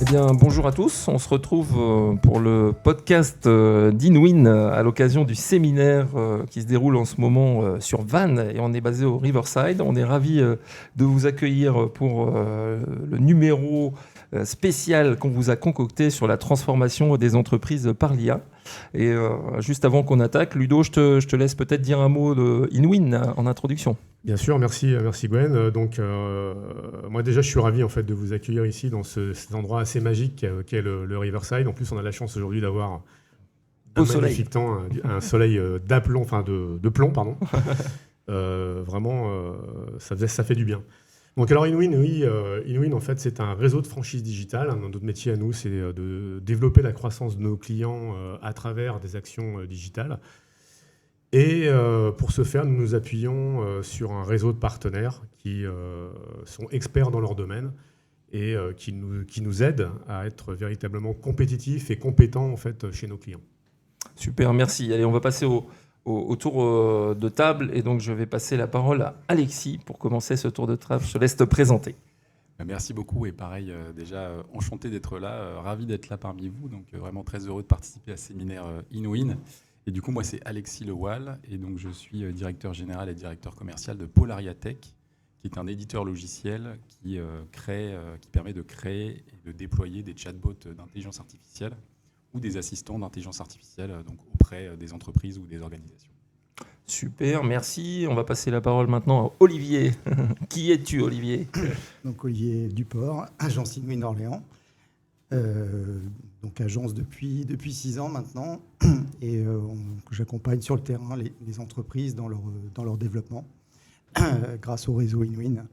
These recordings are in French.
bien, bonjour à tous. On se retrouve pour le podcast d'Inwin à l'occasion du séminaire qui se déroule en ce moment sur Vannes et on est basé au Riverside. On est ravis de vous accueillir pour le numéro spécial qu'on vous a concocté sur la transformation des entreprises par l'IA. Et juste avant qu'on attaque, Ludo, je te laisse peut-être dire un mot de Inwin en introduction. Bien sûr, merci Gwen. Donc, moi déjà, je suis ravi en fait de vous accueillir ici dans cet endroit assez magique qu'est le Riverside. En plus, on a la chance aujourd'hui d'avoir un magnifique temps, un soleil d'aplomb, enfin de plomb, pardon. Vraiment, ça fait du bien. Donc, alors Inwin, oui, Inwin en fait, c'est un réseau de franchise digitale. Notre métier à nous, c'est de développer la croissance de nos clients à travers des actions digitales. Et pour ce faire, nous nous appuyons sur un réseau de partenaires qui sont experts dans leur domaine et qui nous aident à être véritablement compétitifs et compétents en fait, chez nos clients. Super, merci. Allez, on va passer au tour de table. Et donc, je vais passer la parole à Alexis pour commencer ce tour de table. Je te laisse te présenter. Merci beaucoup. Et pareil, déjà, enchanté d'être là, ravi d'être là parmi vous. Donc, vraiment très heureux de participer à ce séminaire Inwin. Et du coup, moi, c'est Alexis Lewal, et donc je suis directeur général et directeur commercial de Polaria Tech, qui est un éditeur logiciel qui permet de créer et de déployer des chatbots d'intelligence artificielle ou des assistants d'intelligence artificielle donc auprès des entreprises ou des organisations. Super, merci. On va passer la parole maintenant à Olivier. Qui es-tu, Olivier ? Donc Olivier Duport, agence Inwin Orléans. Donc agence depuis 6 ans maintenant et j'accompagne sur le terrain les entreprises dans leur développement grâce au réseau Inwin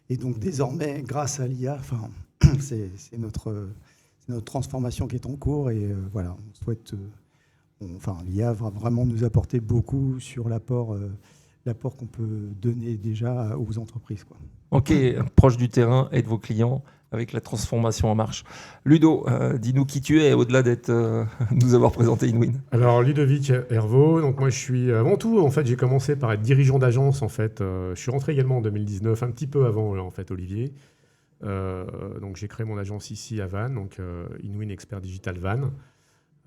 et donc désormais grâce à l'IA, c'est notre transformation qui est en cours et voilà, on souhaite l'IA va vraiment nous apporter beaucoup sur l'apport qu'on peut donner déjà aux entreprises, quoi. Ok, proche du terrain et de vos clients avec la transformation en marche. Ludo, dis-nous qui tu es au-delà nous avoir présenté Inwin. Alors Ludovic Hervaux, donc moi je suis avant tout en fait j'ai commencé par être dirigeant d'agence en fait. Je suis rentré également en 2019, un petit peu avant en fait Olivier. Donc j'ai créé mon agence ici à Vannes, donc Inwin Expert Digital Vannes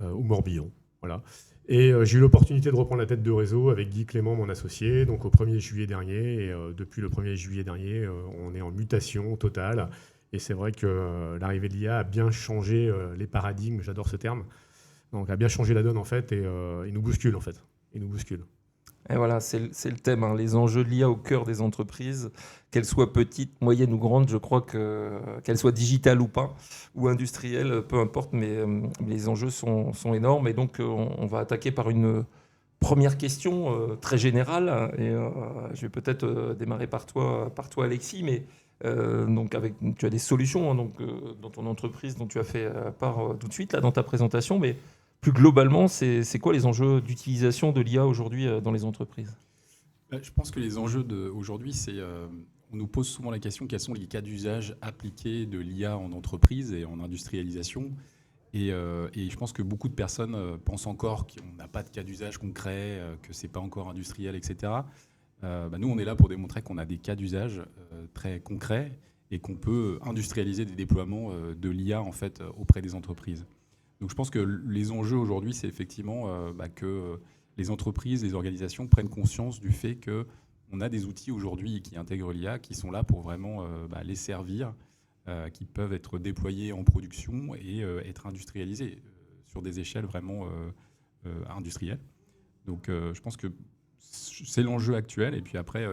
ou Morbihan, voilà. Et j'ai eu l'opportunité de reprendre la tête de réseau avec Guy Clément, mon associé, donc au 1er juillet dernier. Et depuis le 1er juillet dernier, on est en mutation totale. Et c'est vrai que l'arrivée de l'IA a bien changé les paradigmes, j'adore ce terme, donc a bien changé la donne en fait, et il nous bouscule en fait. Il nous bouscule. Et voilà, c'est le thème, hein, les enjeux de l'IA au cœur des entreprises, qu'elles soient petites, moyennes ou grandes, je crois qu'elles soient digitales ou pas, ou industrielles, peu importe, mais les enjeux sont énormes. Et donc, on va attaquer par une première question très générale. Et je vais peut-être démarrer par toi, Alexis, mais donc tu as des solutions hein, dans ton entreprise dont tu as fait part tout de suite là, dans ta présentation, mais plus globalement, c'est quoi les enjeux d'utilisation de l'IA aujourd'hui dans les entreprises ? Je pense que les enjeux d'aujourd'hui, on nous pose souvent la question quels sont les cas d'usage appliqués de l'IA en entreprise et en industrialisation. Et je pense que beaucoup de personnes pensent encore qu'on n'a pas de cas d'usage concret, que ce n'est pas encore industriel, etc. Nous, on est là pour démontrer qu'on a des cas d'usage très concrets et qu'on peut industrialiser des déploiements de l'IA en fait, auprès des entreprises. Donc je pense que les enjeux aujourd'hui, c'est effectivement que les entreprises, les organisations prennent conscience du fait qu'on a des outils aujourd'hui qui intègrent l'IA, qui sont là pour vraiment les servir, qui peuvent être déployés en production et être industrialisés sur des échelles vraiment industrielles. Donc je pense que c'est l'enjeu actuel. Et puis après,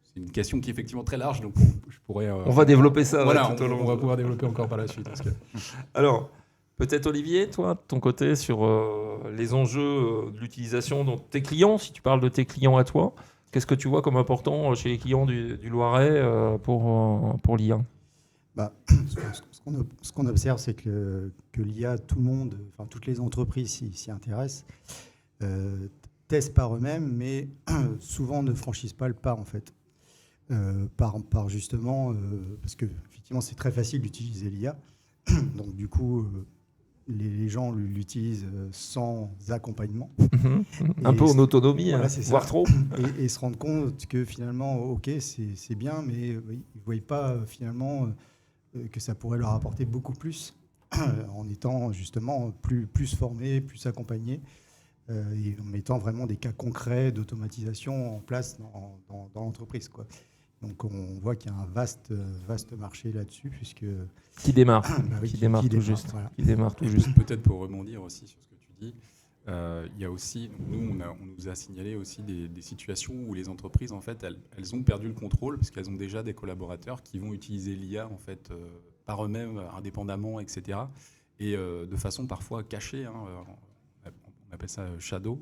c'est une question qui est effectivement très large. Donc je pourrais, on va développer ça. Voilà, tout au long. On va pouvoir développer encore par la suite. Alors, peut-être Olivier, toi, de ton côté, sur les enjeux de l'utilisation de tes clients, si tu parles de tes clients à toi, qu'est-ce que tu vois comme important chez les clients du Loiret pour l'IA ? Ce qu'on observe, c'est que l'IA, tout le monde, toutes les entreprises s'y intéressent, testent par eux-mêmes, mais souvent ne franchissent pas le pas, en fait. Par justement, parce que effectivement, c'est très facile d'utiliser l'IA. Donc, du coup, les gens l'utilisent sans accompagnement. Un peu en autonomie, voilà, voire trop. Et se rendre compte que finalement, ok, c'est bien, mais ils ne voient pas finalement que ça pourrait leur apporter beaucoup plus en étant justement plus formés, plus accompagnés et en mettant vraiment des cas concrets d'automatisation en place dans l'entreprise, quoi. Donc on voit qu'il y a un vaste marché là-dessus, puisque qui démarre, qui démarre tout juste. Voilà. Qui démarre tout juste. Peut-être pour rebondir aussi sur ce que tu dis, il y a aussi, on nous a signalé aussi des situations où les entreprises, en fait, elles ont perdu le contrôle parce qu'elles ont déjà des collaborateurs qui vont utiliser l'IA en fait par eux-mêmes, indépendamment, etc. Et de façon parfois cachée. On appelle ça shadow.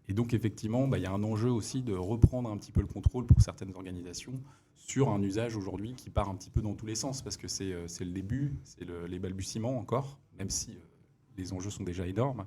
Et donc, effectivement, il y a un enjeu aussi de reprendre un petit peu le contrôle pour certaines organisations sur un usage aujourd'hui qui part un petit peu dans tous les sens, parce que c'est le début, c'est les balbutiements encore, même si les enjeux sont déjà énormes.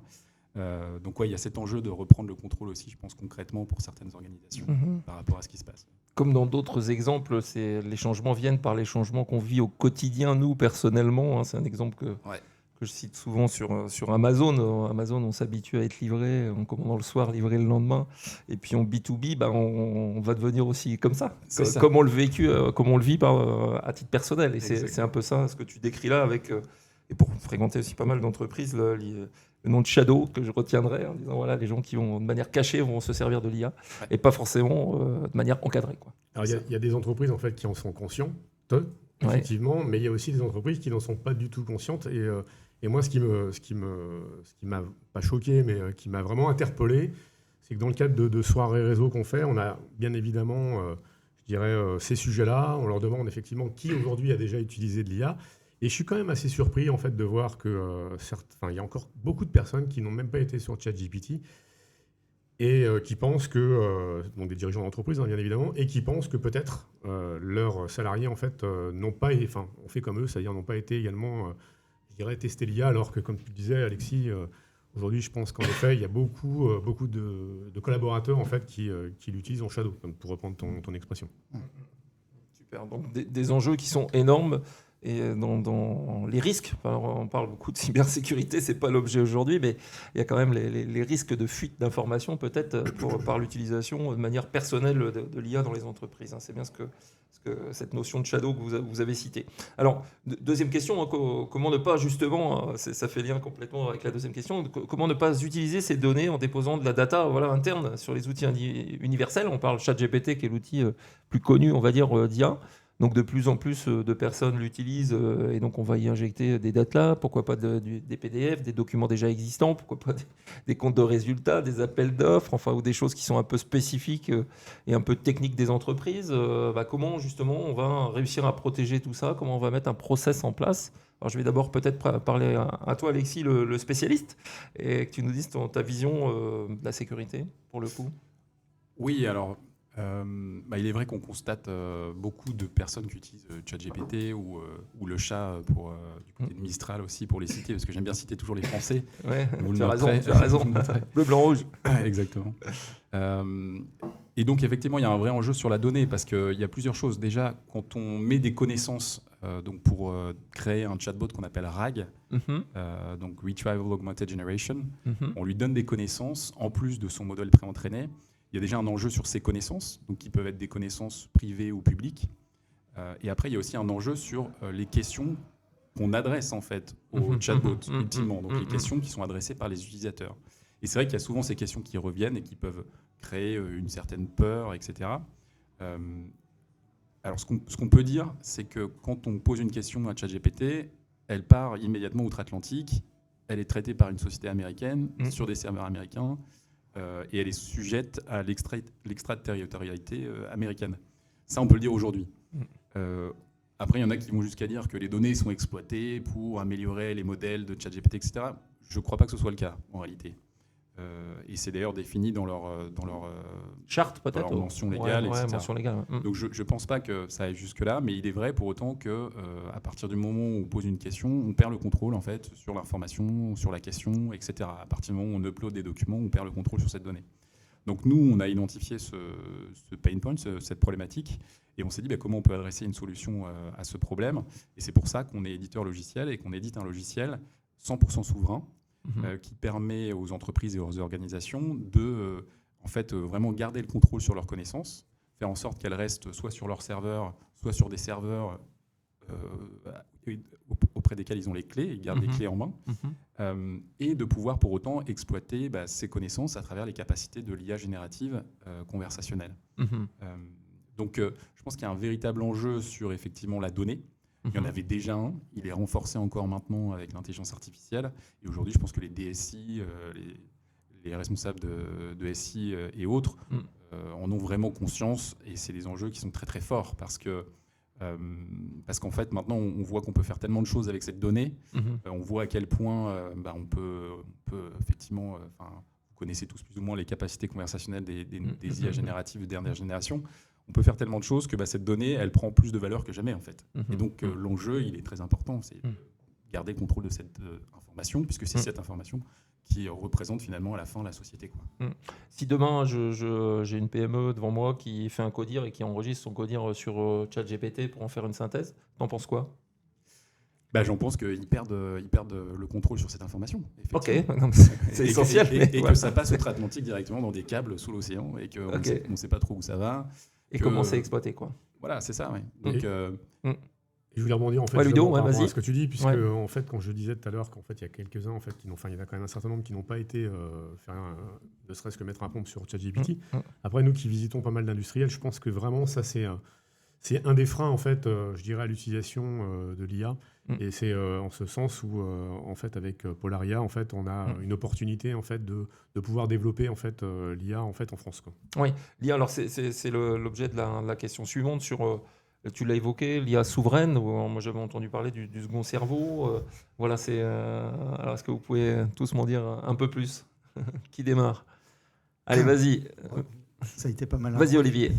Donc, il y a cet enjeu de reprendre le contrôle aussi, je pense, concrètement pour certaines organisations par rapport à ce qui se passe. Comme dans d'autres exemples, les changements viennent par les changements qu'on vit au quotidien, nous, personnellement. C'est un exemple que je cite souvent sur Amazon. Amazon, on s'habitue à être livré, en commandant le soir, livré le lendemain. Et puis en B2B, on va devenir aussi comme ça. Comme on le vit à titre personnel. Et c'est un peu ça, ce que tu décris là, et pour fréquenter aussi pas mal d'entreprises, le nom de Shadow, que je retiendrai, en disant voilà, les gens qui vont, de manière cachée, vont se servir de l'IA, et pas forcément de manière encadrée, quoi. Alors il y a des entreprises en fait, qui en sont conscientes, effectivement, mais il y a aussi des entreprises qui n'en sont pas du tout conscientes. Et moi, ce qui m'a pas choqué, mais qui m'a vraiment interpellé, c'est que dans le cadre de soirées réseau qu'on fait, on a bien évidemment, ces sujets-là. On leur demande effectivement qui aujourd'hui a déjà utilisé de l'IA. Et je suis quand même assez surpris en fait de voir que il y a encore beaucoup de personnes qui n'ont même pas été sur ChatGPT et qui pensent que, donc des dirigeants d'entreprise bien évidemment, et qui pensent que peut-être leurs salariés en fait n'ont pas, ont fait comme eux, c'est-à-dire n'ont pas été également tester l'IA, alors que, comme tu disais, Alexis, aujourd'hui, je pense qu'en effet, il y a beaucoup de collaborateurs en fait, qui l'utilisent en shadow, pour reprendre ton expression. Super. Donc, des enjeux qui sont énormes. Et dans les risques, on parle beaucoup de cybersécurité, c'est pas l'objet aujourd'hui, mais il y a quand même les risques de fuite d'informations peut-être par l'utilisation de manière personnelle de l'IA dans les entreprises. C'est bien cette notion de shadow que vous avez citée. Alors, deuxième question, comment ne pas justement, ça fait lien complètement avec la deuxième question, comment ne pas utiliser ces données en déposant de la data interne sur les outils universels. On parle ChatGPT qui est l'outil plus connu, on va dire, d'IA. Donc de plus en plus de personnes l'utilisent et donc on va y injecter des datas, pourquoi pas des PDF, des documents déjà existants, pourquoi pas des comptes de résultats, des appels d'offres, ou des choses qui sont un peu spécifiques et un peu techniques des entreprises. Comment justement on va réussir à protéger tout ça, comment on va mettre un process en place. Alors je vais d'abord peut-être parler à toi Alexis, le spécialiste, et que tu nous dises ta vision de la sécurité pour le coup. Oui, alors... il est vrai qu'on constate beaucoup de personnes qui utilisent ChatGPT ou le chat pour du côté de Mistral aussi, pour les citer, parce que j'aime bien citer toujours les Français. Ouais, tu as raison. Bleu, blanc, rouge. Exactement. Et donc, effectivement, il y a un vrai enjeu sur la donnée, parce qu'il y a plusieurs choses. Déjà, quand on met des connaissances donc pour créer un chatbot qu'on appelle RAG, donc Retrieval Augmented Generation, on lui donne des connaissances en plus de son modèle préentraîné. Il y a déjà un enjeu sur ces connaissances, donc qui peuvent être des connaissances privées ou publiques. Et après, il y a aussi un enjeu sur les questions qu'on adresse en fait au chatbot, ultimement. Donc les questions qui sont adressées par les utilisateurs. Et c'est vrai qu'il y a souvent ces questions qui reviennent et qui peuvent créer une certaine peur, etc. Alors ce qu'on peut dire, c'est que quand on pose une question à ChatGPT, elle part immédiatement outre-Atlantique, elle est traitée par une société américaine, sur des serveurs américains, et elle est sujette à l'extraterritorialité américaine. Ça, on peut le dire aujourd'hui. Après, il y en a qui vont jusqu'à dire que les données sont exploitées pour améliorer les modèles de ChatGPT, etc. Je ne crois pas que ce soit le cas, en réalité. Et c'est d'ailleurs défini dans leur charte, peut-être, leur mention légale, etc. Mention légale. Donc, je ne pense pas que ça aille jusque-là, mais il est vrai pour autant qu'à partir du moment où on pose une question, on perd le contrôle en fait, sur l'information, sur la question, etc. À partir du moment où on upload des documents, on perd le contrôle sur cette donnée. Donc nous, on a identifié ce pain point, cette problématique, et on s'est dit comment on peut adresser une solution à ce problème. Et c'est pour ça qu'on est éditeur logiciel et qu'on édite un logiciel 100% souverain, qui permet aux entreprises et aux organisations de vraiment garder le contrôle sur leurs connaissances, faire en sorte qu'elles restent soit sur leurs serveurs, soit sur des serveurs auprès desquels ils ont les clés, ils gardent les clés en main, et de pouvoir pour autant exploiter ces connaissances à travers les capacités de l'IA générative conversationnelle. Donc je pense qu'il y a un véritable enjeu sur effectivement la donnée. Il y en avait déjà un, il est renforcé encore maintenant avec l'intelligence artificielle, et aujourd'hui je pense que les DSI, les responsables de SI et autres en ont vraiment conscience, et c'est des enjeux qui sont très très forts parce qu'en fait maintenant on voit qu'on peut faire tellement de choses avec cette donnée, on voit à quel point on peut effectivement, vous connaissez tous plus ou moins les capacités conversationnelles des IA génératives de dernière génération, on peut faire tellement de choses que cette donnée elle prend plus de valeur que jamais en fait. Et donc l'enjeu il est très important, c'est garder le contrôle de cette information, puisque c'est cette information qui représente finalement à la fin la société, quoi. Si demain j'ai une PME devant moi qui fait un codir et qui enregistre son codir sur ChatGPT pour en faire une synthèse, t'en penses quoi ? J'en pense qu'ils perdent le contrôle sur cette information. Ok, c'est essentiel. Et que ça passe outre-Atlantique directement dans des câbles sous l'océan et qu'on ne sait pas trop où ça va. Et comment c'est exploité, quoi. Voilà, c'est ça, oui. Donc, je voulais rebondir en fait Ludo, par rapport à ce que tu dis, puisque en fait, quand je disais tout à l'heure qu'en fait il y a quelques-uns en fait il y en a quand même un certain nombre qui n'ont pas été faire ne serait-ce que mettre un prompt sur ChatGPT. Après, nous qui visitons pas mal d'industriels, je pense que vraiment ça c'est un des freins en fait, je dirais, à l'utilisation de l'IA. Et c'est en ce sens où en fait avec Polaria en fait on a une opportunité en fait de pouvoir développer en fait l'IA en fait en France, quoi. Oui, l'IA, alors c'est l'objet de la question suivante sur tu l'as évoqué, l'IA souveraine. Moi j'avais entendu parler du second cerveau. Voilà, alors est-ce que vous pouvez tous m'en dire un peu plus? Qui démarre? Allez, vas-y. Ça a été pas mal. Vas-y Olivier.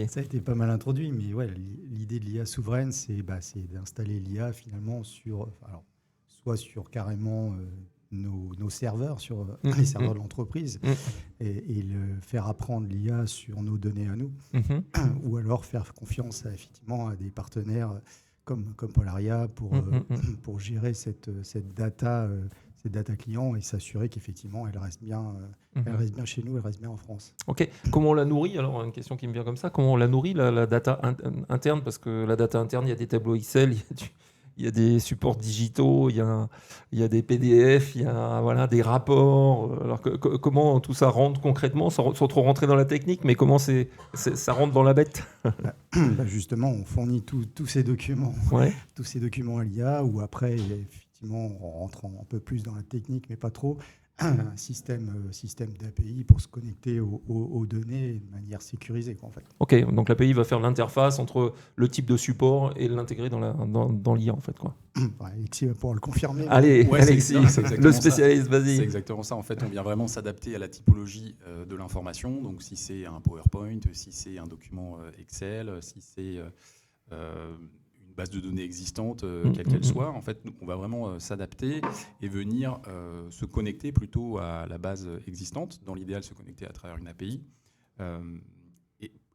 Ça a été pas mal introduit, mais ouais, l'idée de l'IA souveraine, c'est d'installer l'IA finalement soit sur carrément nos serveurs, sur les serveurs de l'entreprise, et le faire apprendre l'IA sur nos données à nous, ou alors faire confiance effectivement à des partenaires comme Polaria pour gérer cette data. Ces data clients et s'assurer qu'effectivement elle reste bien chez nous, elle reste bien en France. Ok. Comment on la nourrit? Alors une question qui me vient comme ça. Comment on la nourrit la data interne? Parce que la data interne, il y a des tableaux Excel, il y a des supports digitaux, il y a des PDF, il y a des rapports. Alors comment tout ça rentre concrètement, sans trop rentrer dans la technique, mais comment ça rentre dans la bête? Justement, on fournit tous ces documents, tous ces documents à l'IA, ou après on rentre un peu plus dans la technique, mais pas trop, un système d'API pour se connecter aux données de manière sécurisée, quoi, en fait. Ok, donc l'API va faire l'interface entre le type de support et l'intégrer dans l'IA, en fait, quoi. Alexis va pouvoir le confirmer. Allez, Alexis, le spécialiste, vas-y. C'est exactement ça. En fait, on vient vraiment s'adapter à la typologie de l'information. Donc, si c'est un PowerPoint, si c'est un document Excel, si c'est une base de données existante, quelle qu'elle soit, en fait, on va vraiment s'adapter et venir se connecter plutôt à la base existante. Dans l'idéal, se connecter à travers une API.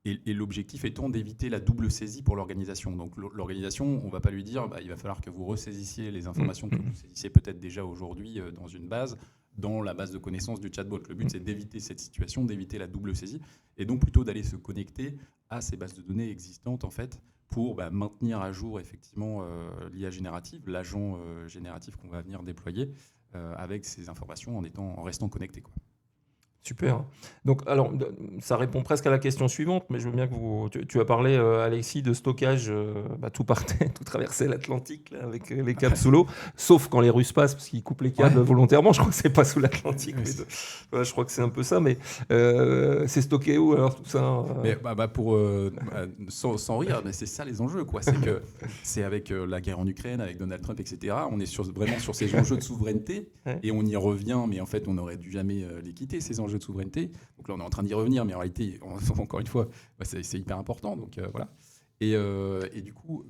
Et l'objectif étant d'éviter la double saisie pour l'organisation. Donc l'organisation, on ne va pas lui dire il va falloir que vous ressaisissiez les informations que vous saisissez peut-être déjà aujourd'hui dans une base, dans la base de connaissances du chatbot. Le but, c'est d'éviter cette situation, d'éviter la double saisie, et donc plutôt d'aller se connecter à ces bases de données existantes, en fait, pour maintenir à jour effectivement l'IA générative, l'agent génératif qu'on va venir déployer avec ces informations en restant connecté, quoi. Super. Donc, alors, ça répond presque à la question suivante, mais je veux bien que tu as parlé, Alexis, de stockage. Tout partait, tout traversait l'Atlantique là, avec les câbles sous l'eau, sauf quand les Russes passent, parce qu'ils coupent les câbles volontairement. Je crois que c'est pas sous l'Atlantique. Je crois que c'est un peu ça, mais c'est stocké où alors tout ça mais, sans rire, mais c'est ça les enjeux, quoi. C'est que c'est avec la guerre en Ukraine, avec Donald Trump, etc. On est vraiment sur ces enjeux de souveraineté, et on y revient, mais en fait, on n'aurait dû jamais les quitter, ces enjeux de souveraineté. Donc là, on est en train d'y revenir, mais en réalité, encore une fois, c'est hyper important. Donc voilà. Et du coup,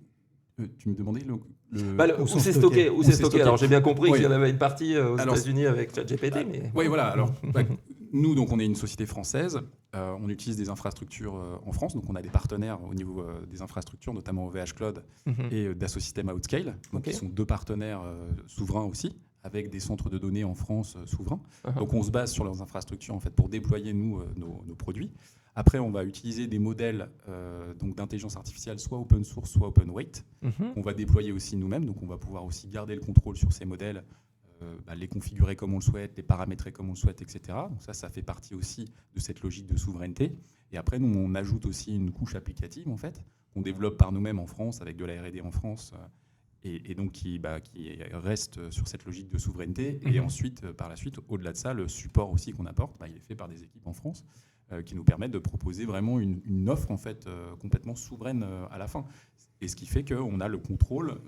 tu me demandais où c'est stocké. Où c'est stocké. Alors j'ai bien compris qu'il y en avait une partie aux États-Unis avec ChatGPT, mais oui, voilà. Alors nous, donc, on est une société française. On utilise des infrastructures en France. Donc on a des partenaires au niveau des infrastructures, notamment OVH Cloud et Dassault Systèmes Outscale, donc qui sont deux partenaires souverains aussi, avec des centres de données en France souverains. Donc on se base sur leurs infrastructures en fait, pour déployer nos produits. Après, on va utiliser des modèles donc d'intelligence artificielle, soit open source, soit open weight. On va déployer aussi nous-mêmes, donc on va pouvoir aussi garder le contrôle sur ces modèles, les configurer comme on le souhaite, les paramétrer comme on le souhaite, etc. Donc ça fait partie aussi de cette logique de souveraineté. Et après, nous, on ajoute aussi une couche applicative, en fait, qu'on développe par nous-mêmes en France, avec de la R&D en France, et donc qui reste sur cette logique de souveraineté. Et ensuite, par la suite, au-delà de ça, le support aussi qu'on apporte, il est fait par des équipes en France qui nous permettent de proposer vraiment une offre en fait, complètement souveraine à la fin. Et ce qui fait qu'on a le contrôle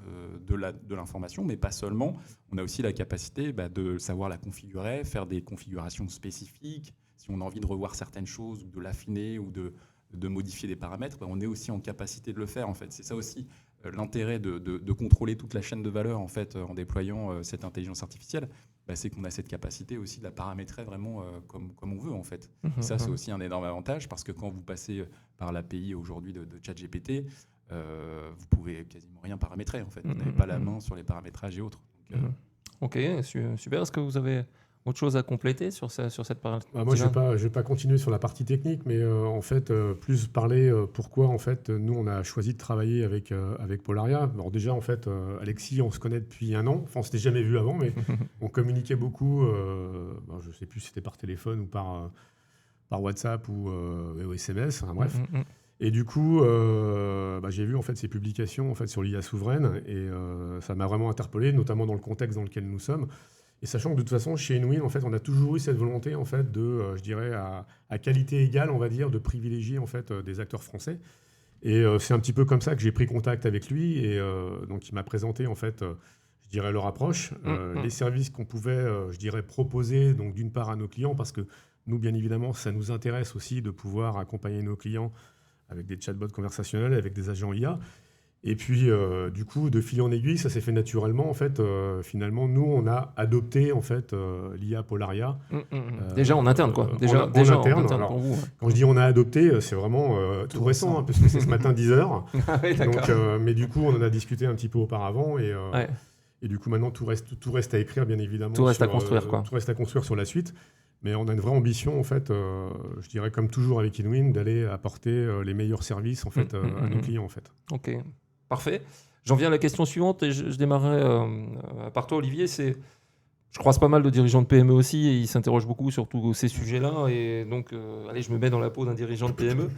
de l'information, mais pas seulement. On a aussi la capacité de savoir la configurer, faire des configurations spécifiques. Si on a envie de revoir certaines choses, ou de l'affiner, ou de modifier des paramètres, on est aussi en capacité de le faire. En fait. C'est ça aussi l'intérêt de contrôler toute la chaîne de valeur en fait, en déployant cette intelligence artificielle. C'est qu'on a cette capacité aussi de la paramétrer vraiment comme on veut en fait. Et ça, c'est aussi un énorme avantage parce que quand vous passez par l'API aujourd'hui de ChatGPT, vous pouvez quasiment rien paramétrer en fait. Vous n'avez pas la main sur les paramétrages et autres. Donc, Ok, super. Est-ce que vous avez autre chose à compléter sur cette partie? Moi, je vais pas continuer sur la partie technique, mais en fait, plus parler pourquoi en fait nous on a choisi de travailler avec Polaria. Alors déjà en fait, Alexis, on se connaît depuis 1 an. Enfin, on s'était jamais vu avant, mais on communiquait beaucoup. Je sais plus si c'était par téléphone ou par WhatsApp ou SMS. Enfin, bref. Et du coup, j'ai vu en fait ces publications en fait sur l'IA souveraine et ça m'a vraiment interpellé, notamment dans le contexte dans lequel nous sommes. Et sachant que de toute façon, chez InWin, en fait, on a toujours eu cette volonté, en fait, de, je dirais, à qualité égale, on va dire, de privilégier en fait des acteurs français. Et c'est un petit peu comme ça que j'ai pris contact avec lui. Et donc, il m'a présenté, en fait, je dirais, leur approche, les services qu'on pouvait, je dirais, proposer, donc d'une part à nos clients, parce que nous, bien évidemment, ça nous intéresse aussi de pouvoir accompagner nos clients avec des chatbots conversationnels, avec des agents IA. Et puis, du coup, de fil en aiguille, ça s'est fait naturellement. En fait, finalement, nous, on a adopté en fait l'IA Polaria. Déjà en interne, quoi. Déjà en interne alors, pour vous. Quand je dis on a adopté, c'est vraiment tout récent, parce que c'est ce matin 10h. Oui, donc, mais du coup, on en a discuté un petit peu auparavant. Et du coup, maintenant, tout reste à écrire, bien évidemment. Tout reste à construire, quoi. Tout reste à construire sur la suite. Mais on a une vraie ambition, en fait, je dirais, comme toujours avec InWin, d'aller apporter les meilleurs services en fait, à nos clients. En fait. Ok. Parfait. J'en viens à la question suivante et je démarrerai par toi, Olivier. Je croise pas mal de dirigeants de PME aussi et ils s'interrogent beaucoup sur tous ces sujets-là. Et donc, allez, je me mets dans la peau d'un dirigeant de PME.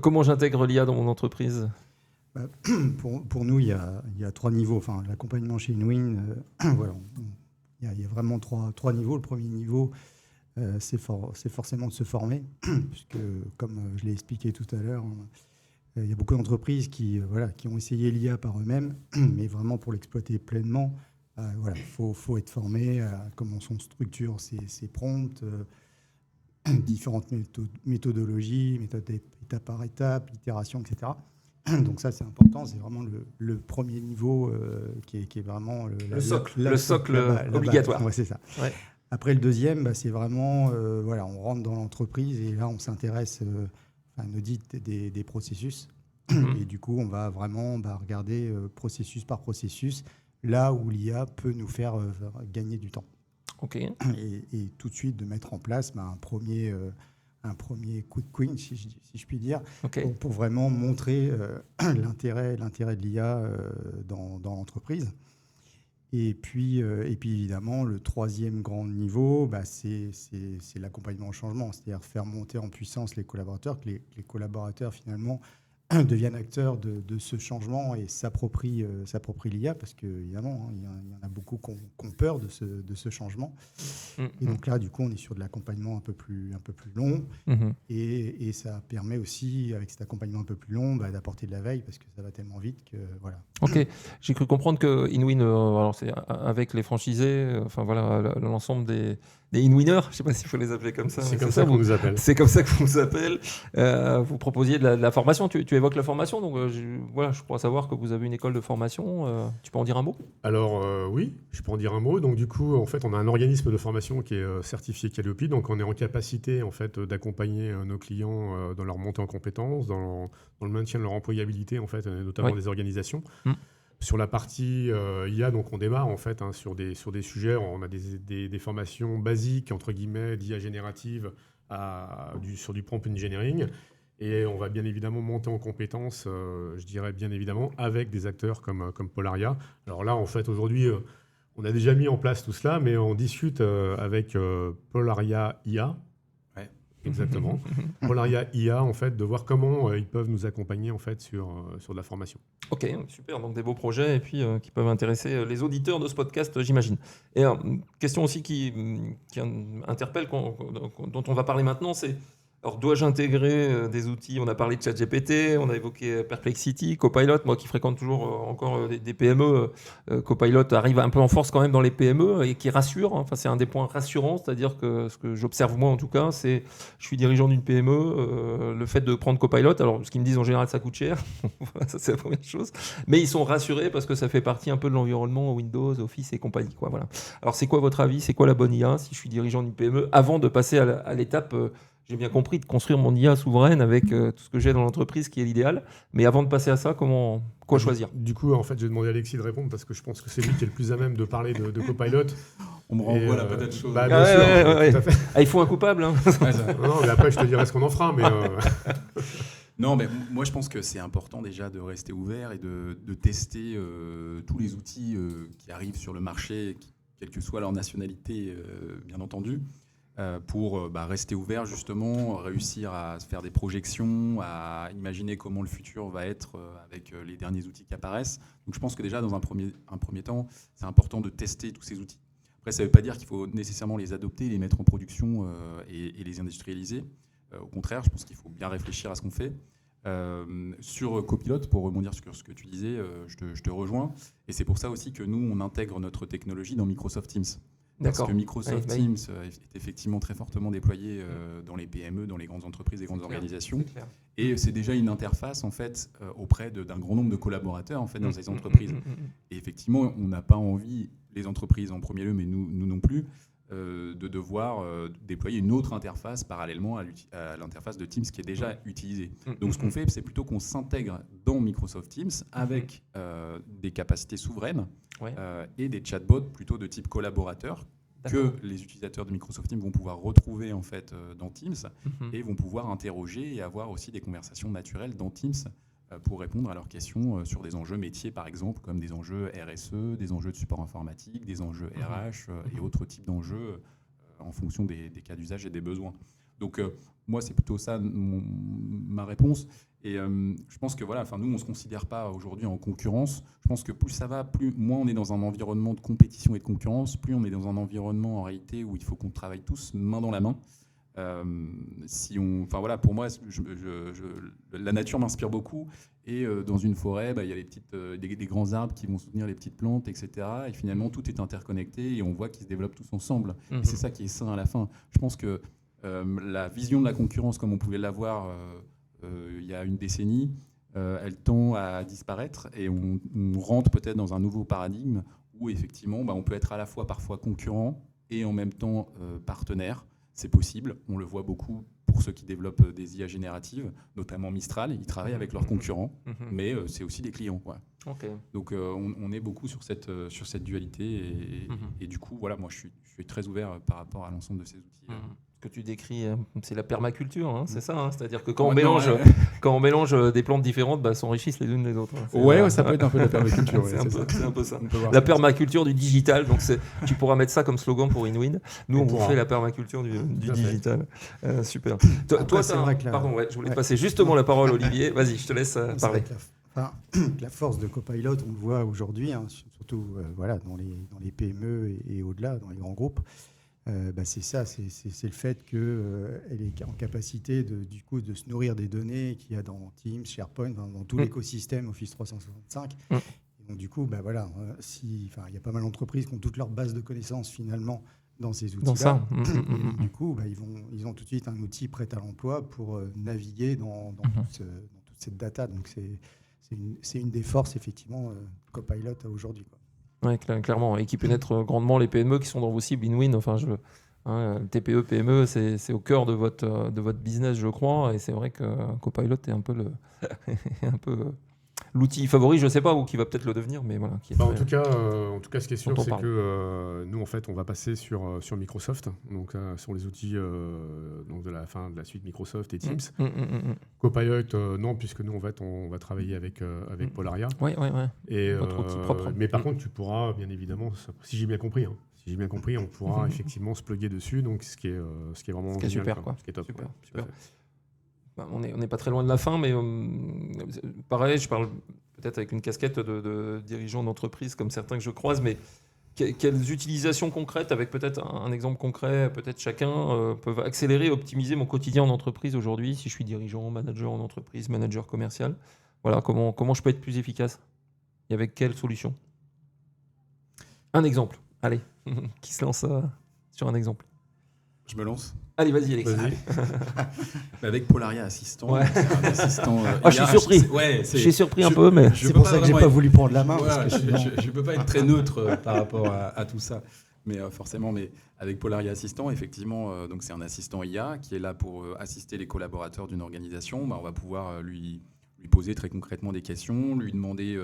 Comment j'intègre l'IA dans mon entreprise ? Pour nous, il y a 3 niveaux. Enfin, l'accompagnement chez InWin, voilà, il y a vraiment trois niveaux. Le premier niveau, c'est forcément de se former, puisque, comme je l'ai expliqué tout à l'heure, il y a beaucoup d'entreprises qui ont essayé l'IA par eux-mêmes, mais vraiment pour l'exploiter pleinement, faut être formé à comment sont structurés ces prompts, différentes méthodologies, méthodes étape par étape, itération, etc. Donc ça, c'est important. C'est vraiment le premier niveau qui est vraiment le socle obligatoire. Ouais, c'est ça. Ouais. Après, le deuxième, c'est vraiment, on rentre dans l'entreprise et là, on s'intéresse à un audit des processus. Et du coup, on va vraiment regarder processus par processus, là où l'IA peut nous faire gagner du temps. Okay. Et tout de suite, de mettre en place un premier coup de queen, si je puis dire, okay, pour vraiment montrer l'intérêt de l'IA dans l'entreprise. Et puis évidemment, le troisième grand niveau, c'est l'accompagnement au changement, c'est-à-dire faire monter en puissance les collaborateurs, que les collaborateurs finalement deviennent acteurs de ce changement et s'approprient l'IA, parce qu'évidemment, il y en a beaucoup qui ont peur de ce changement. Et donc là, du coup, on est sur de l'accompagnement un peu plus long. Et ça permet aussi, avec cet accompagnement un peu plus long, d'apporter de la veille, parce que ça va tellement vite que voilà. Ok, j'ai cru comprendre que InWin, alors c'est avec les franchisés, l'ensemble des InWinners, je ne sais pas s'il faut les appeler comme ça. C'est comme ça qu'on nous appelle. C'est comme ça qu'on vous appelle. Vous proposiez de la formation. Tu évoques la formation, donc je crois savoir que vous avez une école de formation. Tu peux en dire un mot ? Alors oui, je peux en dire un mot. Donc du coup, en fait, on a un organisme de formation qui est certifié Calliope, donc on est en capacité en fait d'accompagner nos clients dans leur montée en compétences, dans le maintien de leur employabilité en fait, notamment des organisations. Sur la partie IA, donc on démarre en fait sur des sujets, on a des formations basiques, entre guillemets, d'IA générative sur du prompt engineering. Et on va bien évidemment monter en compétences, je dirais bien évidemment, avec des acteurs comme Polaria. Alors là, en fait, aujourd'hui, on a déjà mis en place tout cela, mais on discute avec Polaria IA. Ouais. Exactement. Polaria IA, en fait, de voir comment ils peuvent nous accompagner en fait sur de la formation. Ok, super, donc des beaux projets et puis qui peuvent intéresser les auditeurs de ce podcast, j'imagine. Et une question aussi qui interpelle, dont on va parler maintenant, c'est alors dois-je intégrer des outils? On a parlé de ChatGPT, on a évoqué Perplexity, Copilot. Moi qui fréquente toujours encore des PME, Copilot arrive un peu en force quand même dans les PME et qui rassure. Enfin, c'est un des points rassurants, c'est-à-dire que ce que j'observe moi en tout cas, c'est je suis dirigeant d'une PME, le fait de prendre Copilot, alors ce qu'ils me disent en général ça coûte cher, voilà, ça c'est la première chose, mais ils sont rassurés parce que ça fait partie un peu de l'environnement Windows, Office et compagnie, quoi, voilà. Alors c'est quoi votre avis? C'est quoi la bonne IA si je suis dirigeant d'une PME avant de passer à l'étape j'ai bien compris de construire mon IA souveraine avec tout ce que j'ai dans l'entreprise qui est l'idéal. Mais avant de passer à ça, quoi choisir? Du coup, en fait, j'ai demandé à Alexis de répondre parce que je pense que c'est lui qui est le plus à même de parler de Copilot. On me renvoie la patate chaude. Bah, bien sûr, ouais. tout à fait. Ah, il faut un coupable. Hein. Non, mais après, je te dirai ce qu'on en fera. Mais Non, mais moi, je pense que c'est important déjà de rester ouvert et de tester tous les outils qui arrivent sur le marché, quelle que soit leur nationalité, bien entendu. Pour rester ouvert justement, réussir à se faire des projections, à imaginer comment le futur va être avec les derniers outils qui apparaissent. Donc je pense que déjà dans un premier temps, c'est important de tester tous ces outils. Après, ça ne veut pas dire qu'il faut nécessairement les adopter, les mettre en production et les industrialiser. Au contraire, je pense qu'il faut bien réfléchir à ce qu'on fait. Sur Copilot, pour rebondir sur ce que tu disais, je te rejoins. Et c'est pour ça aussi que nous, on intègre notre technologie dans Microsoft Teams. Parce que Microsoft Teams est effectivement très fortement déployé dans les PME, dans les grandes entreprises et grandes organisations. Et c'est déjà une interface en fait, auprès d'un grand nombre de collaborateurs en fait, dans ces entreprises. Et effectivement, on n'a pas envie, les entreprises en premier lieu, mais nous non plus, de devoir déployer une autre interface parallèlement à l'interface de Teams qui est déjà utilisée. Donc ce qu'on fait, c'est plutôt qu'on s'intègre dans Microsoft Teams avec des capacités souveraines et des chatbots plutôt de type collaborateur que les utilisateurs de Microsoft Teams vont pouvoir retrouver en fait, dans Teams et vont pouvoir interroger et avoir aussi des conversations naturelles dans Teams pour répondre à leurs questions sur des enjeux métiers, par exemple, comme des enjeux RSE, des enjeux de support informatique, des enjeux RH et autres types d'enjeux en fonction des cas d'usage et des besoins. Donc, moi, c'est plutôt ça ma réponse. Et je pense que voilà, nous, on ne se considère pas aujourd'hui en concurrence. Je pense que plus ça va, moins on est dans un environnement de compétition et de concurrence, plus on est dans un environnement en réalité où il faut qu'on travaille tous main dans la main. Pour moi, la nature m'inspire beaucoup. Et dans une forêt, il y a des grands arbres qui vont soutenir les petites plantes, etc. Et finalement, tout est interconnecté et on voit qu'ils se développent tous ensemble. Et c'est ça qui est sain à la fin. Je pense que la vision de la concurrence, comme on pouvait l'avoir il y a une décennie, elle tend à disparaître et on rentre peut-être dans un nouveau paradigme où effectivement, on peut être à la fois parfois concurrent et en même temps partenaire. C'est possible, on le voit beaucoup pour ceux qui développent des IA génératives, notamment Mistral, ils travaillent avec leurs concurrents, mais c'est aussi des clients. Ouais. Okay. Donc on est beaucoup sur cette dualité et du coup, voilà, moi je suis très ouvert par rapport à l'ensemble de ces outils. Ce que tu décris, c'est la permaculture, hein, c'est ça, hein, c'est-à-dire que quand on mélange des plantes différentes, elles s'enrichissent les unes les autres. Ouais, ça peut être un peu la permaculture. C'est un peu ça. La permaculture du digital, donc tu pourras mettre ça comme slogan pour InWin. Nous, on vous fait la permaculture du digital. Super. Toi, pardon, je voulais te passer justement la parole, Olivier. Vas-y, je te laisse parler. La force de Copilot, on le voit aujourd'hui, surtout dans les PME et au-delà, dans les grands groupes. C'est ça, c'est le fait qu'elle est en capacité de se nourrir des données qu'il y a dans Teams, SharePoint, dans tout l'écosystème Office 365. Et donc du coup, il y a pas mal d'entreprises qui ont toute leur base de connaissances finalement dans ces outils-là. Du coup, ils ont tout de suite un outil prêt à l'emploi pour naviguer dans toute cette data. Donc c'est une des forces effectivement Copilot à aujourd'hui. Oui, clairement. Et qui pénètre grandement les PME qui sont dans vos cibles InWin. TPE, PME, c'est au cœur de votre business, je crois. Et c'est vrai que Copilot est un peu l'outil favori, je ne sais pas, ou qui va peut-être le devenir, mais voilà. En tout cas, ce qui est sûr, c'est que nous, en fait, on va passer sur Microsoft, donc sur les outils donc de la suite Microsoft et Teams. Copilot, non, puisque nous, en fait, on va travailler avec Polaria. Oui. Et, votre outil propre. Mais par contre, tu pourras, bien évidemment, si j'ai bien compris, on pourra effectivement se plugger dessus, donc ce qui est vraiment ce qui est génial, super, quoi. Ce qui est top. Super. On n'est pas très loin de la fin, mais pareil, je parle peut-être avec une casquette de dirigeant d'entreprise comme certains que je croise, mais quelles utilisations concrètes, avec peut-être un exemple concret, peut-être chacun, peuvent accélérer, optimiser mon quotidien en entreprise aujourd'hui, si je suis dirigeant, manager en entreprise, manager commercial. Voilà, comment je peux être plus efficace et avec quelle solution? Un exemple, allez, qui se lance sur un exemple? Je me lance. Allez, vas-y, Alex. Avec Polaria Assistant. Ouais. C'est un assistant je suis surpris. Je suis surpris un peu, mais c'est pour ça que j'ai pas voulu prendre la main. Je peux pas être très neutre par rapport à tout ça. Mais forcément, avec Polaria Assistant, effectivement, donc c'est un assistant IA qui est là pour assister les collaborateurs d'une organisation. On va pouvoir lui poser très concrètement des questions, lui demander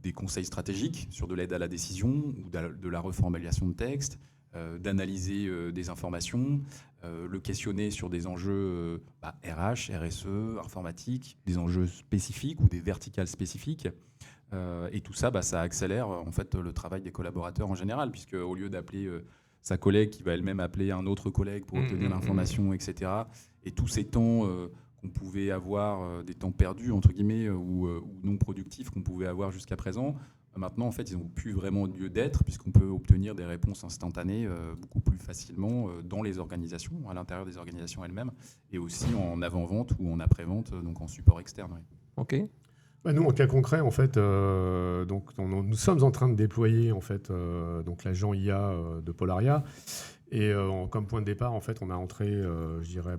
des conseils stratégiques sur de l'aide à la décision ou de la reformulation de texte, d'analyser des informations, le questionner sur des enjeux RH, RSE, informatique, des enjeux spécifiques ou des verticales spécifiques. Et tout ça, ça accélère en fait le travail des collaborateurs en général, puisque au lieu d'appeler sa collègue qui va elle-même appeler un autre collègue pour obtenir l'information, etc. Et tous ces temps qu'on pouvait avoir, des temps perdus entre guillemets ou non productifs qu'on pouvait avoir jusqu'à présent, maintenant en fait ils n'ont plus vraiment lieu d'être, puisqu'on peut obtenir des réponses instantanées beaucoup plus facilement dans les organisations, à l'intérieur des organisations elles-mêmes, et aussi en avant-vente ou en après-vente, donc en support externe. Oui. Ok. Nous, en cas concret, en fait, nous sommes en train de déployer en fait, donc l'agent IA de Polaria. Et comme point de départ, en fait, on a entré, je dirais,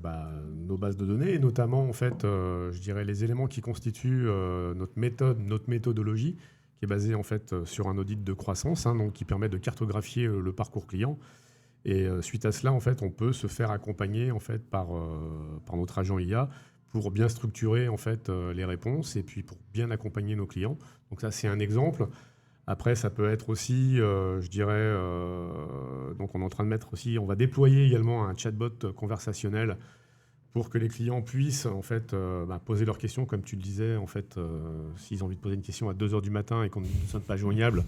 nos bases de données, et notamment, en fait, je dirais, les éléments qui constituent notre méthodologie, qui est basée en fait sur un audit de croissance, donc qui permet de cartographier le parcours client. Et suite à cela, en fait, on peut se faire accompagner en fait par notre agent IA pour bien structurer en fait les réponses et puis pour bien accompagner nos clients. Donc ça, c'est un exemple. Après, ça peut être aussi, je dirais, donc on est en train de on va déployer également un chatbot conversationnel pour que les clients puissent en fait poser leurs questions, comme tu le disais, en fait, s'ils ont envie de poser une question à 2h du matin et qu'on ne sonne pas joignable,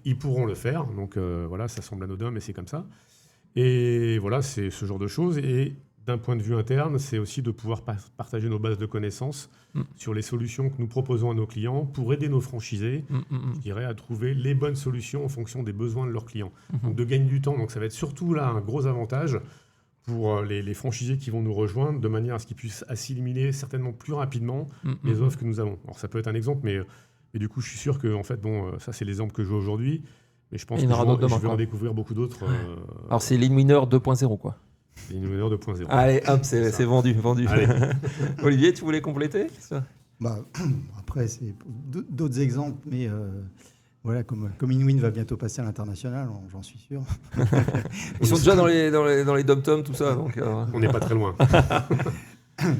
ils pourront le faire. Donc voilà, ça semble anodin, mais c'est comme ça. Et voilà, c'est ce genre de choses. Et d'un point de vue interne, c'est aussi de pouvoir partager nos bases de connaissances sur les solutions que nous proposons à nos clients pour aider nos franchisés, je dirais, à trouver les bonnes solutions en fonction des besoins de leurs clients. Donc de gagner du temps. Donc ça va être surtout là un gros avantage pour les franchisés qui vont nous rejoindre, de manière à ce qu'ils puissent assimiler certainement plus rapidement les offres que nous avons. Alors ça peut être un exemple, mais du coup je suis sûr que en fait, ça c'est l'exemple que je joue aujourd'hui, mais je pense que je vais en découvrir beaucoup d'autres. Alors c'est Lean Winner 2.0 quoi. Lean Winner 2.0. Allez, hop, c'est vendu. Olivier, tu voulais compléter? Après, c'est d'autres exemples, mais voilà, comme InWin va bientôt passer à l'international, j'en suis sûr. Ils sont déjà dans les dom-toms, tout ça. Donc, on n'est pas très loin.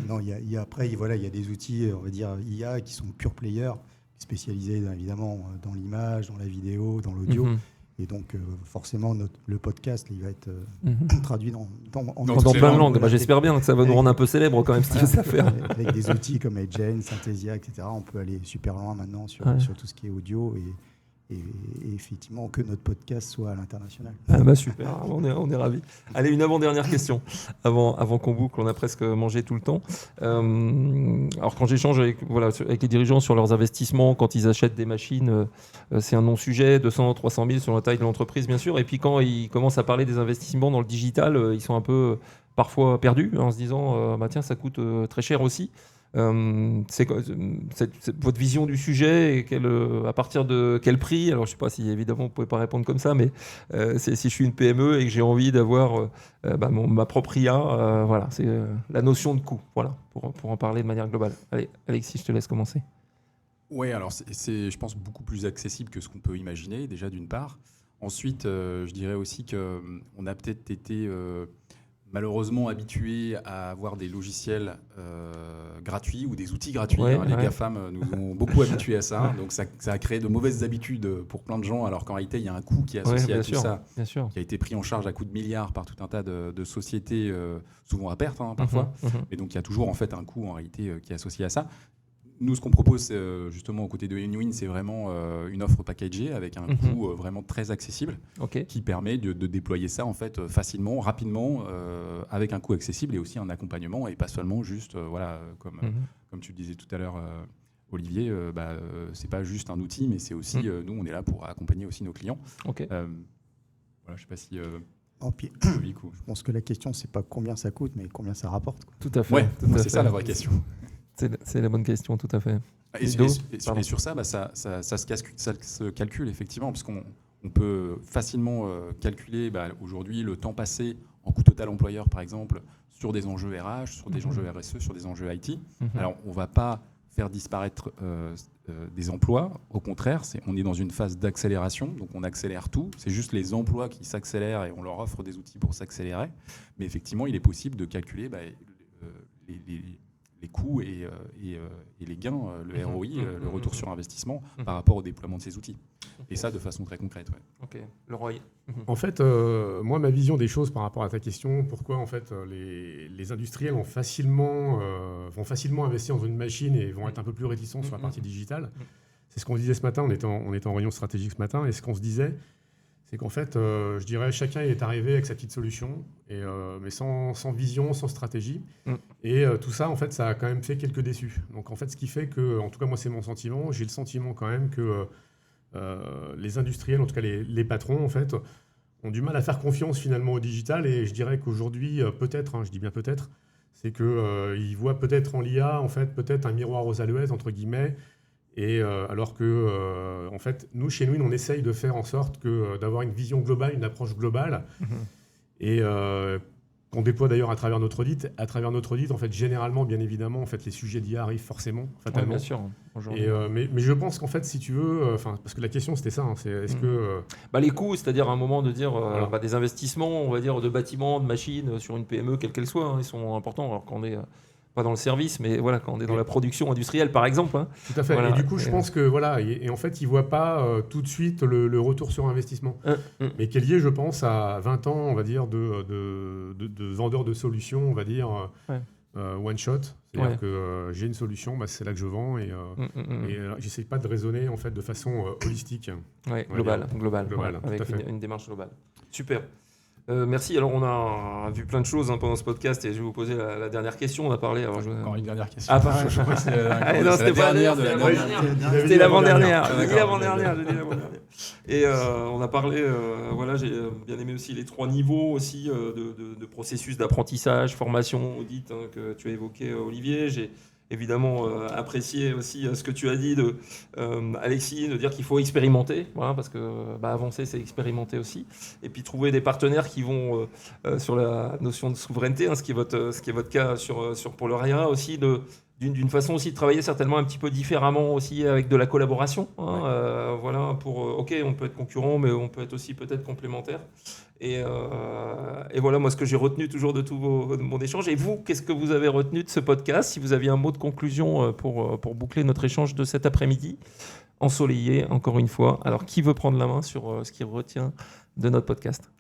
Non, après, voilà, il y a des outils, on va dire, IA qui sont pure players, spécialisés évidemment dans l'image, dans la vidéo, dans l'audio. Et donc, forcément, le podcast, il va être traduit dans plein de langues. J'espère bien que ça va nous rendre un peu célèbre quand même, cette affaire. Avec des outils comme Edgen, Synthesia, etc. On peut aller super loin maintenant sur tout ce qui est audio et effectivement que notre podcast soit à l'international. Super, on est ravis. Allez, une avant-dernière question, avant qu'on boucle, on a presque mangé tout le temps. Alors quand j'échange avec les dirigeants sur leurs investissements, quand ils achètent des machines, c'est un non-sujet, 200, 300 000 sur la taille de l'entreprise bien sûr, et puis quand ils commencent à parler des investissements dans le digital, ils sont un peu parfois perdus en se disant tiens, ça coûte très cher aussi. C'est votre vision du sujet et à partir de quel prix? Alors je ne sais pas si évidemment vous ne pouvez pas répondre comme ça, mais si je suis une PME et que j'ai envie d'avoir ma propre IA, voilà, c'est la notion de coût, voilà, pour en parler de manière globale. Allez, Alexis, je te laisse commencer. Oui, alors c'est, je pense, beaucoup plus accessible que ce qu'on peut imaginer, déjà d'une part. Ensuite, je dirais aussi qu'on a peut-être été malheureusement habitués à avoir des logiciels gratuits ou des outils gratuits. Les GAFAM nous ont beaucoup habitués à ça. Donc ça a créé de mauvaises habitudes pour plein de gens, alors qu'en réalité, il y a un coût qui est associé à tout ça, qui a été pris en charge à coups de milliards par tout un tas de sociétés, souvent à perte parfois. Et donc il y a toujours en fait un coût en réalité qui est associé à ça. Nous, ce qu'on propose justement aux côtés de Inwin, c'est vraiment une offre packagée avec un coût vraiment très accessible qui permet de déployer ça en fait facilement, rapidement, avec un coût accessible et aussi un accompagnement et pas seulement juste, comme tu le disais tout à l'heure, Olivier, c'est pas juste un outil, mais c'est aussi, nous, on est là pour accompagner aussi nos clients. Voilà, je ne sais pas si... je pense que la question, c'est pas combien ça coûte, mais combien ça rapporte. Tout à fait. Ouais, c'est ça la vraie question. C'est la bonne question, tout à fait. Et sur ça, ça se calcule effectivement, parce qu'on peut facilement calculer aujourd'hui le temps passé en coût total employeur, par exemple, sur des enjeux RH, sur des enjeux RSE, sur des enjeux IT. Alors, on ne va pas faire disparaître des emplois. Au contraire, on est dans une phase d'accélération, donc on accélère tout. C'est juste les emplois qui s'accélèrent et on leur offre des outils pour s'accélérer. Mais effectivement, il est possible de calculer les coûts et les gains, le ROI, le retour sur investissement par rapport au déploiement de ces outils. Et ça de façon très concrète. Leroy. En fait, moi, ma vision des choses par rapport à ta question, pourquoi en fait les industriels vont facilement investir dans une machine et vont être un peu plus réticents sur la partie digitale. C'est ce qu'on se disait ce matin, on était en réunion stratégique ce matin, et ce qu'on se disait, c'est qu'en fait, je dirais, chacun est arrivé avec sa petite solution, mais sans vision, sans stratégie. Et tout ça, en fait, ça a quand même fait quelques déçus. Donc, en fait, ce qui fait que, en tout cas, moi, c'est mon sentiment, j'ai le sentiment quand même que les industriels, en tout cas les patrons, en fait, ont du mal à faire confiance finalement au digital. Et je dirais qu'aujourd'hui, peut-être, je dis bien peut-être, c'est qu'ils voient peut-être en l'IA, en fait, peut-être un miroir aux alouettes, entre guillemets. Et alors que, en fait, nous, chez nous, on essaye de faire en sorte d'avoir une vision globale, une approche globale, et qu'on déploie d'ailleurs à travers notre audit. À travers notre audit, en fait, généralement, bien évidemment, en fait, les sujets d'IA arrivent forcément, fatalement. Bien sûr. Mais je pense qu'en fait, si tu veux, parce que la question c'était ça, c'est est-ce que les coûts, c'est-à-dire à un moment de dire des investissements, on va dire de bâtiments, de machines sur une PME, quelle qu'elle soit, ils sont importants, alors qu'on est pas dans le service, mais voilà, quand on est dans la production industrielle, par exemple. Tout à fait. Voilà. Et du coup, je pense que voilà, et en fait, ils voient pas tout de suite le retour sur investissement, mais qui est lié, je pense, à 20 ans, on va dire, de vendeurs de solutions, on va dire. One shot, c'est-à-dire que j'ai une solution, c'est là que je vends et j'essaie pas de raisonner en fait de façon holistique. Globale, avec une démarche globale. Super. Merci. Alors, on a vu plein de choses pendant ce podcast et je vais vous poser la dernière question. On a parlé. Encore une dernière question. Je crois que c'était la dernière. C'était l'avant-dernière. J'ai dit l'avant-dernière. Et on a parlé. J'ai bien aimé aussi les 3 niveaux aussi de processus d'apprentissage, formation, audit que tu as évoqué, Olivier. J'ai évidemment apprécié aussi ce que tu as dit Alexis, de dire qu'il faut expérimenter, parce que avancer, c'est expérimenter aussi. Et puis trouver des partenaires qui vont sur la notion de souveraineté, ce qui est votre cas sur Polaria aussi, d'une façon aussi de travailler certainement un petit peu différemment aussi avec de la collaboration. On peut être concurrent, mais on peut être aussi peut-être complémentaire. Et voilà, moi, ce que j'ai retenu toujours de tout mon échange. Et vous, qu'est-ce que vous avez retenu de ce podcast? Si vous aviez un mot de conclusion pour boucler notre échange de cet après-midi, ensoleillé, encore une fois. Alors, qui veut prendre la main sur ce qu'il retient de notre podcast?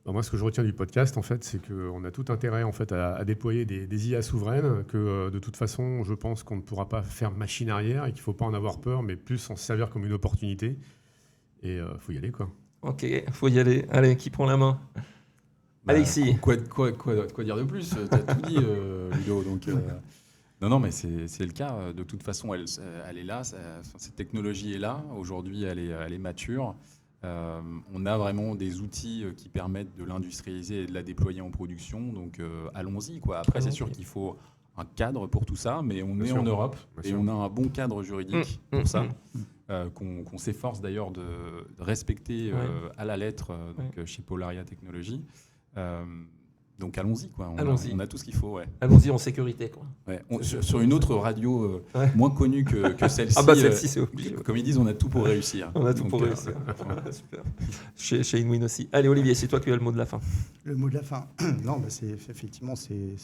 Moi, ce que je retiens du podcast, en fait, c'est qu'on a tout intérêt en fait, à déployer des IA souveraines, que de toute façon, je pense qu'on ne pourra pas faire machine arrière et qu'il ne faut pas en avoir peur, mais plus s'en servir comme une opportunité. Et il faut y aller, quoi. Ok, faut y aller. Allez, qui prend la main? Alexis. Quoi dire de plus? Tu as tout dit, Ludo. Donc, non, mais c'est le cas. De toute façon, elle est là. Cette technologie est là. Aujourd'hui, elle est mature. On a vraiment des outils qui permettent de l'industrialiser et de la déployer en production. Donc, allons-y, quoi. Après, c'est sûr qu'il faut un cadre pour tout ça, mais on est en Europe et on a un bon cadre juridique pour ça. Qu'on s'efforce d'ailleurs de respecter à la lettre chez Polaria Technologies. Donc allons-y, quoi. Allons-y. On a tout ce qu'il faut, ouais. Allons-y en sécurité, quoi. Ouais. Sur une autre radio moins connue que celle-ci. Ah bah celle-ci, c'est obligé. Comme ils disent, on a tout pour réussir. On a tout pour réussir. Super. Chez InWin aussi. Allez Olivier, c'est toi qui as le mot de la fin. Le mot de la fin, non, c'est effectivement c'est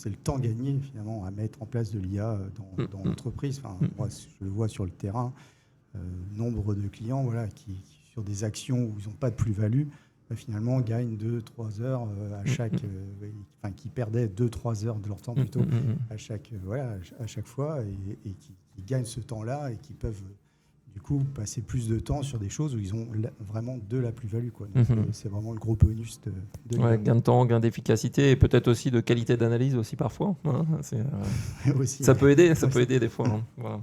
le temps gagné finalement à mettre en place de l'IA dans l'entreprise. Enfin, moi, je le vois sur le terrain, nombre de clients, voilà, qui sur des actions où ils n'ont pas de plus-value, finalement gagnent 2-3 heures à chaque, qui perdaient 2-3 heures de leur temps plutôt à chaque fois et qui gagnent ce temps-là et qui peuvent du coup passer plus de temps sur des choses où ils ont vraiment de la plus-value, quoi. Donc, c'est vraiment le gros bonus de gain de temps, gain d'efficacité et peut-être aussi de qualité d'analyse aussi parfois. Hein, aussi, ça peut aider, ça peut aider des fois. Hein, voilà.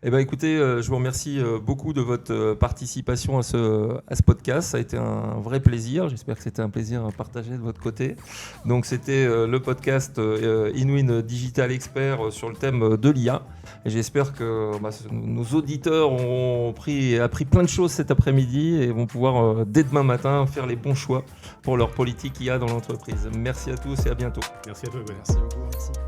Eh ben, écoutez, je vous remercie beaucoup de votre participation à ce podcast. Ça a été un vrai plaisir. J'espère que c'était un plaisir partagé de votre côté. Donc, c'était le podcast InWin Digital Expert sur le thème de l'IA. Et j'espère que nos auditeurs ont appris plein de choses cet après-midi et vont pouvoir, dès demain matin, faire les bons choix pour leur politique IA dans l'entreprise. Merci à tous et à bientôt. Merci à toi. Merci beaucoup. Merci.